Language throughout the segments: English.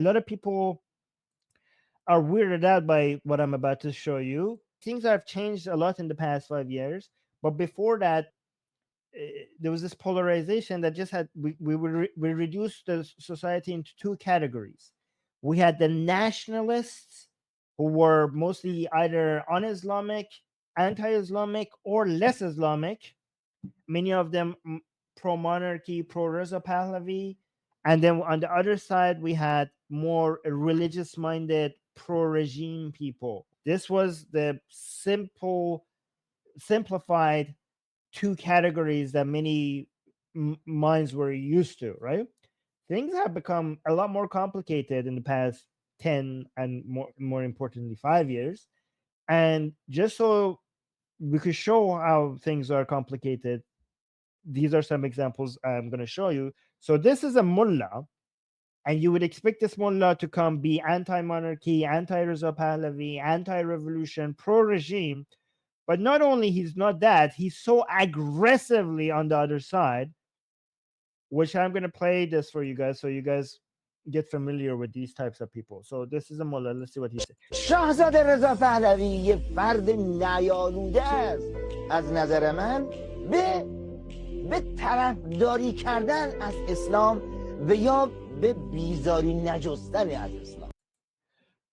A lot of people are weirded out by what I'm about to show you. Things have changed a lot in the past 5 years, but before that, there was this polarization that just had we reduced the society into two categories. We had the nationalists, who were mostly either un-Islamic, anti-Islamic, or less Islamic. Many of them pro-monarchy, pro-Reza Pahlavi. And then on the other side, we had more religious-minded, pro-regime people. This was the simplified two categories that many minds were used to, right? Things have become a lot more complicated in the past 10 and more importantly 5 years. And just so we could show how things are complicated, these are some examples I'm going to show you. So this is a mullah, and you would expect this mullah to come be anti-monarchy, anti-Reza Pahlavi, anti-revolution, pro-regime. But not only he's not that, he's so aggressively on the other side, which I'm going to play this for you guys so you guys get familiar with these types of people. So this is a mullah. Let's see what he said. شاهزاده رضا پهلوی یه فرد نیالوده است از نظر من به طرفداری کردن از اسلام و یا به بیزاری نجستن از اسلام.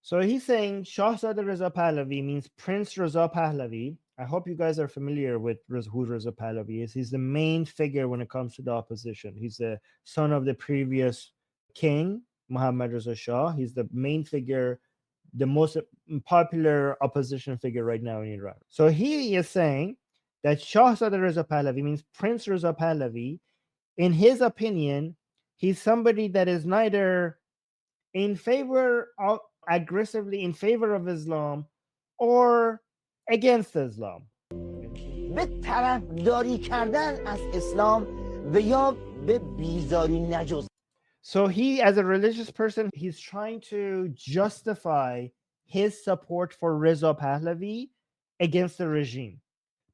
So he's saying Shahzada Reza Pahlavi means Prince Reza Pahlavi. I hope you guys are familiar with who Reza Pahlavi is. He's the main figure when it comes to the opposition. He's the son of the previous king, Muhammad Reza Shah. He's the main figure, the most popular opposition figure right now in Iran. So he is saying that Shahzada Reza Pahlavi means Prince Reza Pahlavi. In his opinion, he's somebody that is neither in favor of aggressively in favor of Islam or against Islam. به طرفداری کردن از اسلام و یا به بیزاری نجستن. So he, as a religious person, he's trying to justify his support for Reza Pahlavi against the regime.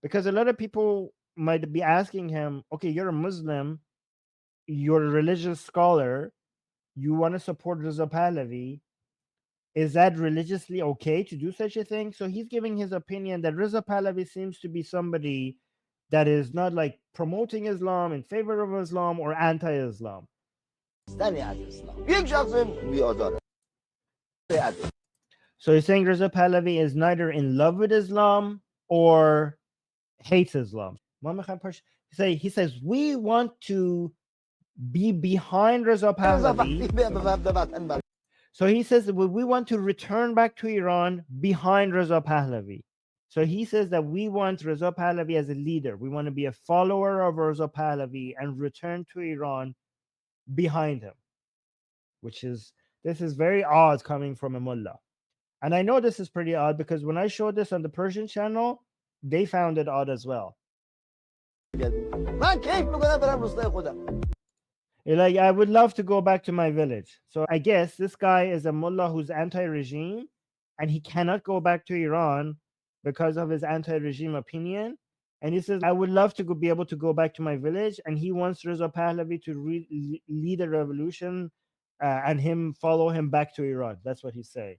Because a lot of people might be asking him, okay, you're a Muslim, you're a religious scholar, you want to support Reza Pahlavi. Is that religiously okay to do such a thing? So he's giving his opinion that Reza Pahlavi seems to be somebody that is not like promoting Islam, in favor of Islam, or anti-Islam. So he's saying Reza Pahlavi is neither in love with Islam or hates Islam. He says, we want to be behind Reza Pahlavi. So he says that we want to return back to Iran behind Reza Pahlavi. So he says that we want Reza Pahlavi as a leader. We want to be a follower of Reza Pahlavi and return to Iran behind him. This is very odd coming from a mullah. And I know this is pretty odd because when I showed this on the Persian channel, they found it odd as well. Like, I would love to go back to my village. So I guess this guy is a mullah who's anti-regime, and he cannot go back to Iran because of his anti-regime opinion. And he says, I would love to be able to go back to my village. And he wants Reza Pahlavi to lead a revolution and follow him back to Iran. That's what he's saying.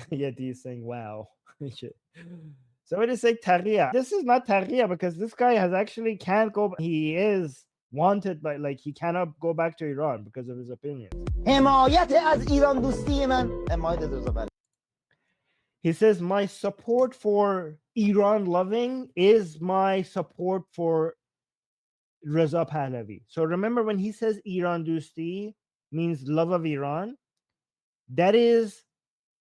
Yet he's saying, wow. So it is like Tariya. This is not Tariya because this guy can't go. He is wanted by, like, he cannot go back to Iran because of his opinions. He says, my support for Iran loving is my support for Reza Pahlavi. So remember, when he says Iran Dosti means love of Iran, that is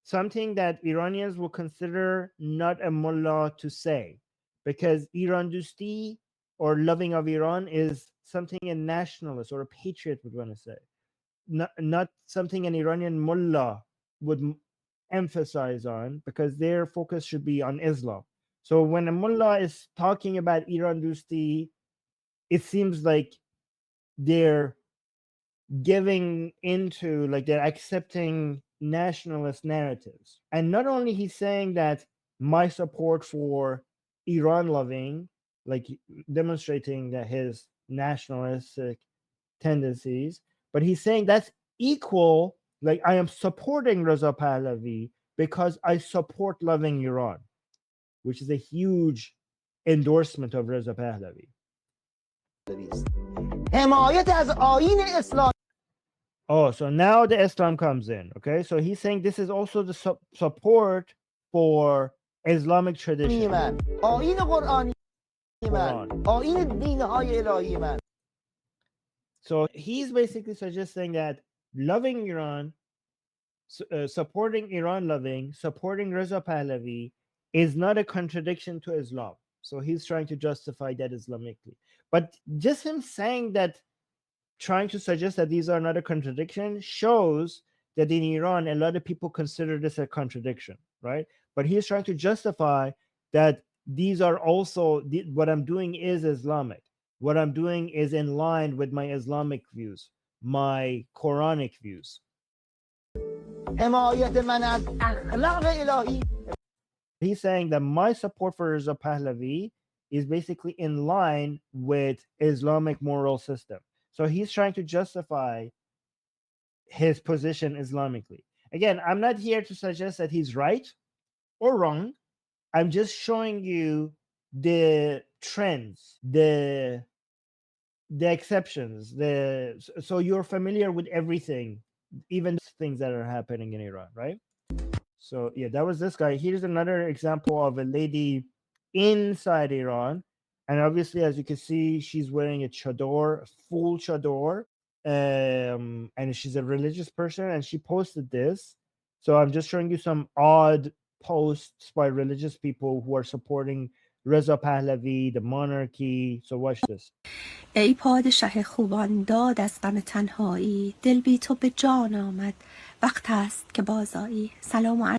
something that Iranians will consider not a mullah to say, because Iran Dosti or loving of Iran is something a nationalist or a patriot would want to say, not something an Iranian mullah would emphasize on, because their focus should be on Islam. So when a mullah is talking about Iran Dosti, it seems like they're giving into, like, they're accepting nationalist narratives. And not only he's saying that my support for Iran loving, like demonstrating that his nationalistic tendencies, but he's saying that's equal, like I am supporting Reza Pahlavi because I support loving Iran, which is a huge endorsement of Reza Pahlavi. حمایت از آیین اسلام Oh, so now the Islam comes in. Okay, so he's saying this is also the support for Islamic tradition. من، آیین قرآنی من، Quran. آیین دین‌های الهی من. So he's basically suggesting that loving Iran, supporting Iran loving, supporting Reza Pahlavi is not a contradiction to Islam. So he's trying to justify that Islamically. But just him saying that, trying to suggest that these are not a contradiction, shows that in Iran, a lot of people consider this a contradiction, right? But he's trying to justify that these are also, what I'm doing is Islamic. What I'm doing is in line with my Islamic views, my Quranic views. حمایت من از اخلاق الهی. He's saying that my support for Reza Pahlavi is basically in line with Islamic moral system. So he's trying to justify his position Islamically. Again, I'm not here to suggest that he's right or wrong. I'm just showing you the trends, the exceptions, so you're familiar with everything, even things that are happening in Iran, right? So yeah, that was this guy. Here's another example of a lady inside Iran. And obviously, as you can see, she's wearing a chador, a full chador. And she's a religious person, and she posted this. So I'm just showing you some odd posts by religious people who are supporting Reza Pahlavi, the monarchy. So watch this. ای پادشه خوبان داد از غم تنهایی دل بی تو به جان آمد وقت است که بازایی سلام و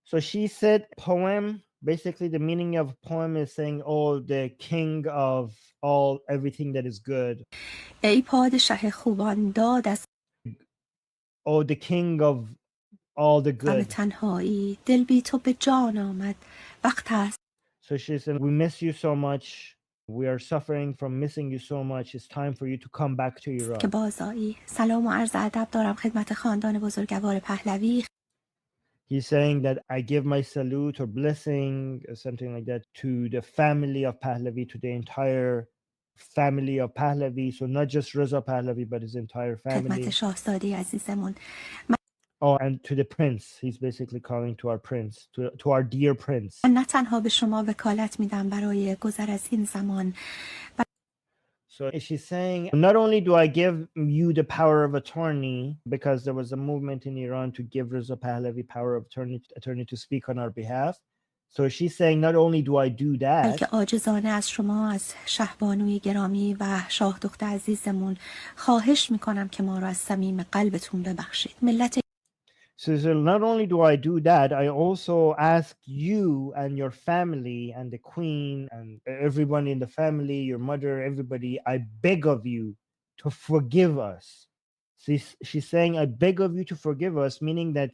So she said poem. Basically, the meaning of poem is saying, oh, the king of everything that is good. ای پادشه خوبان داد از Oh, the king of all the غم good. تنهایی دل بی تو به جان آمد وقت است So she said, we miss you so much. We are suffering from missing you so much. It's time for you to come back to که Iran. بازایی سلام و عرض ادب دارم خدمت خاندان بزرگوار پهلوی He's saying that I give my salute or blessing or something like that to the family of Pahlavi, to the entire family of Pahlavi. So not just Reza Pahlavi, but his entire خدمت family. شاهزاده عزیزمون Oh, and to the prince. He's basically calling to our prince, to our dear prince. من نه تنها به شما وکالت میدم برای گذر از این زمان So she's saying, not only do I give you the power of attorney, because there was a movement in Iran to give Reza Pahlavi power of attorney to speak on our behalf. So she's saying, not only do I do that, بلکه عاجزانه از شما از شهبانوی گرامی و شاه دختر عزیزمون خواهش میکنم که ما رو از صمیم قلبتون ببخشید ملت so not only do I do that, I also ask you and your family and the queen and everyone in the family, your mother, everybody, I beg of you to forgive us. She's saying, I beg of you to forgive us, meaning that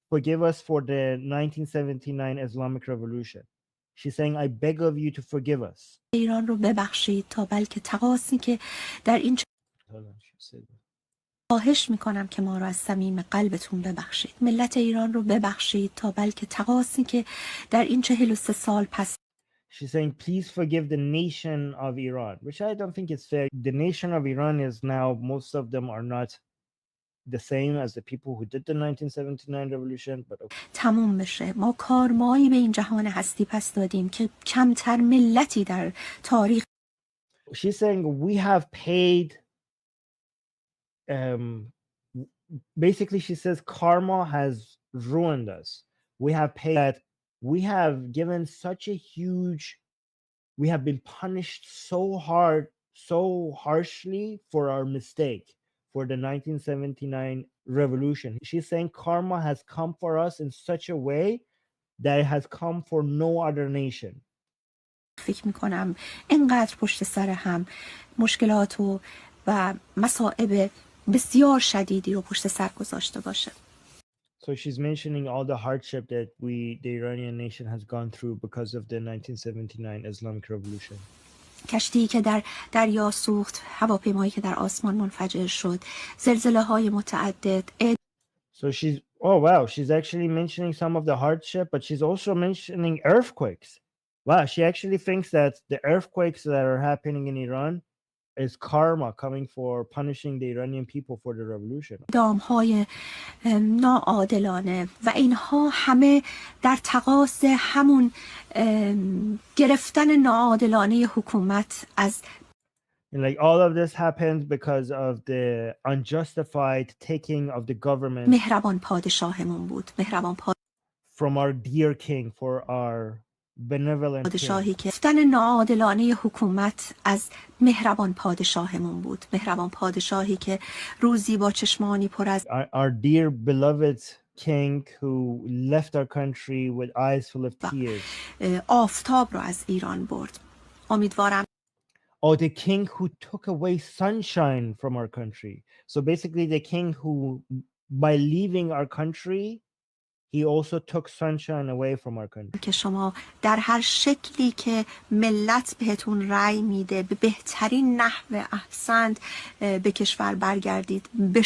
forgive us for the 1979 Islamic Revolution. She's saying, I beg of you to forgive us. ایران رو ببخشید تا بلکه تقاصی که در این خواهش میکنم که ما رو از صمیم قلبتون ببخشید ملت ایران رو ببخشید تا بلکه تقاصی که در این 43 سال پس She's saying, please forgive the nation of Iran, which I don't think is fair. The nation of Iran is now, most of them are not the same as the people who did the 1979 revolution, but okay. تموم بشه ما کارمایی به این جهان هستی پس دادیم که کمتر ملتی در تاریخ She's saying we have paid, basically she says karma has ruined us. We have paid that. We have given such a huge, we have been punished so hard, so harshly for our mistake, for the 1979 revolution. She's saying karma has come for us in such a way that it has come for no other nation. فکر میکنم اینقدر پشت سر هم مشکلات و مصائب بسیار شدیدی رو پشت سر گذاشته باشه So she's mentioning all the hardship that the Iranian nation has gone through because of the 1979 Islamic Revolution. کشتی که در دریا سوخت، هواپیمایی که در آسمان منفجر شد، زلزله‌های متعدد. So she's, oh wow, she's actually mentioning some of the hardship, but she's also mentioning earthquakes. Wow, she actually thinks that the earthquakes that are happening in Iran is karma coming for punishing the Iranian people for the revolution. دامهای ناعادلانه و اینها همه در تقاضا همون گرفتن ناعادلانه حکومت از And like all of this happened because of the unjustified taking of the government مهربان پادشاهمون بود. مهربان from our dear king, for our benevolent king. پادشاهی که گرفتن ناعادلانه حکومت از مهربان پادشاهمون بود. مهربان پادشاهی که روزی با چشمانی پر از Our dear beloved king who left our country with eyes full of tears. آفتاب رو از ایران برد. امیدوارم Oh, the king who took away sunshine from our country. So basically the king who, by leaving our country, he also took sunshine away from our country. که شما در هر شکلی که ملت بهتون رأی میده به بهترین نحو احسنت به کشور برگردید. به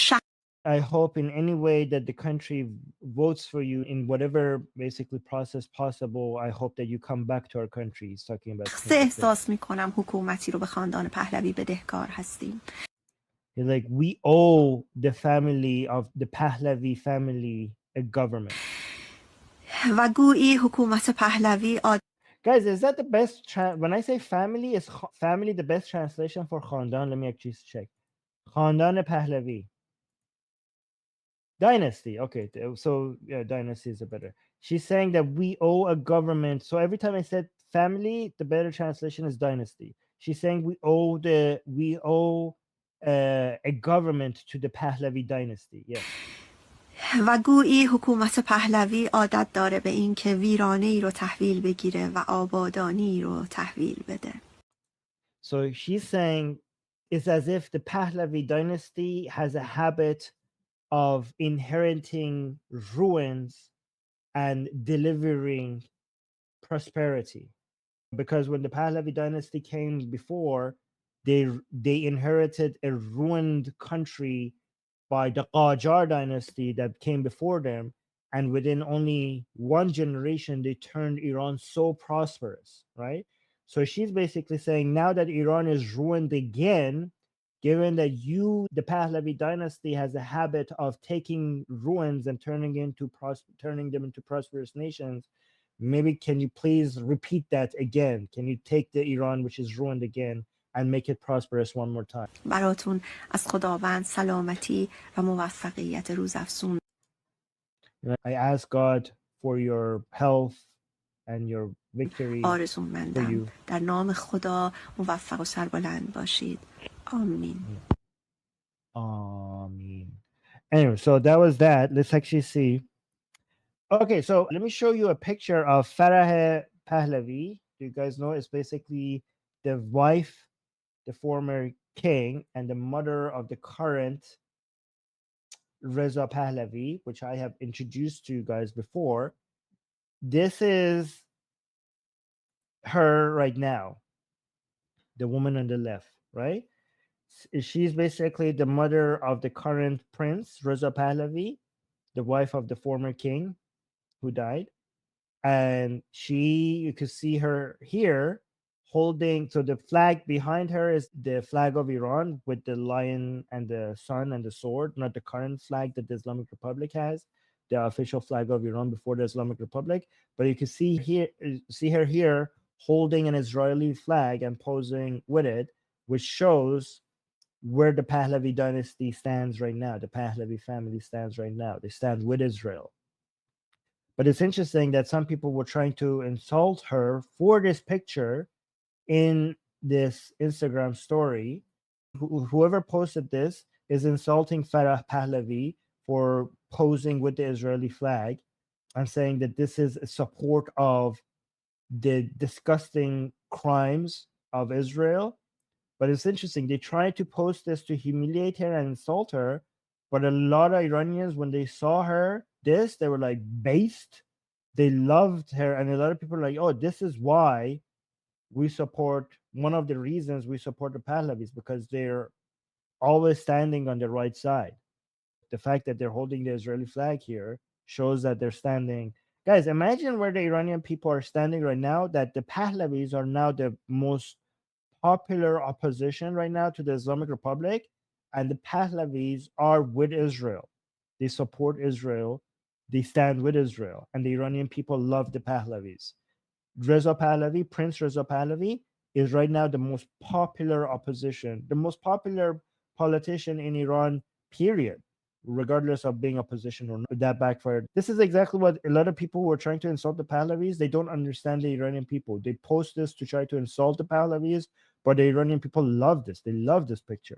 I hope in any way that the country votes for you in whatever basically process possible. I hope that you come back to our country. He's talking about. احساس میکنم حکومتی رو به خاندان پهلوی بدهکار هستیم. Like we owe the family of the Pahlavi family a government. و گویی حکومت پهلوی Guys, is that the best? When I say family, is family the best translation for Khandan? Let me actually check. Khandan Pahlavi. Dynasty. Okay, so yeah, dynasty is a better. She's saying that we owe a government. So every time I said family, the better translation is dynasty. She's saying we owe a government to the Pahlavi dynasty. Yes. و گویی حکومت پهلوی عادت داره به این که ویرانه ای رو تحویل بگیره و آبادانی رو تحویل بده. So she's saying it's as if the Pahlavi dynasty has a habit of inheriting ruins and delivering prosperity. Because when the Pahlavi dynasty came before, they inherited a ruined country by the Qajar dynasty that came before them, and within only one generation they turned Iran so prosperous, right? So she's basically saying now that Iran is ruined again, given that the Pahlavi dynasty has a habit of taking ruins and turning them into prosperous nations, maybe can you please repeat that again? Can you take the Iran which is ruined again and make it prosperous one more time? براتون از خداوند سلامتی و موفقیت روزافزون. I ask God for your health and your victory. آرزومندم در نام خدا موفق و سربلند باشید. آمین. Amen. Anyway, so that was that. Let's actually see. Okay, so let me show you a picture of Farah Pahlavi. Do you guys know? It's basically the wife, the former king, and the mother of the current Reza Pahlavi, which I have introduced to you guys before. This is her right now, the woman on the left, right? She's basically the mother of the current prince, Reza Pahlavi, the wife of the former king who died. And you could see her here holding, so the flag behind her is the flag of Iran with the lion and the sun and the sword, not the current flag that the Islamic Republic has, the official flag of Iran before the Islamic Republic. But you can see her here holding an Israeli flag and posing with it, which shows where the Pahlavi dynasty stands right now. The Pahlavi family stands right now. They stand with Israel. But it's interesting that some people were trying to insult her for this picture in this Instagram story. Whoever posted this is insulting Farah Pahlavi for posing with the Israeli flag and saying that this is a support of the disgusting crimes of Israel. But it's interesting. They tried to post this to humiliate her and insult her. But a lot of Iranians, when they saw her, they were like based. They loved her. And a lot of people are like, oh, this is why we support one of the reasons we support the Pahlavis, because they're always standing on the right side. The fact that they're holding the Israeli flag here shows that they're standing. Guys, imagine where the Iranian people are standing right now, that the Pahlavis are now the most popular opposition right now to the Islamic Republic, and the Pahlavis are with Israel. They support Israel, they stand with Israel, and the Iranian people love the Pahlavis. Reza Pahlavi, Prince Reza Pahlavi, is right now the most popular opposition, the most popular politician in Iran, period, regardless of being opposition or not. That backfired. This is exactly what a lot of people who are trying to insult the Pahlavis, they don't understand the Iranian people. They post this to try to insult the Pahlavis, but the Iranian people love this. They love this picture.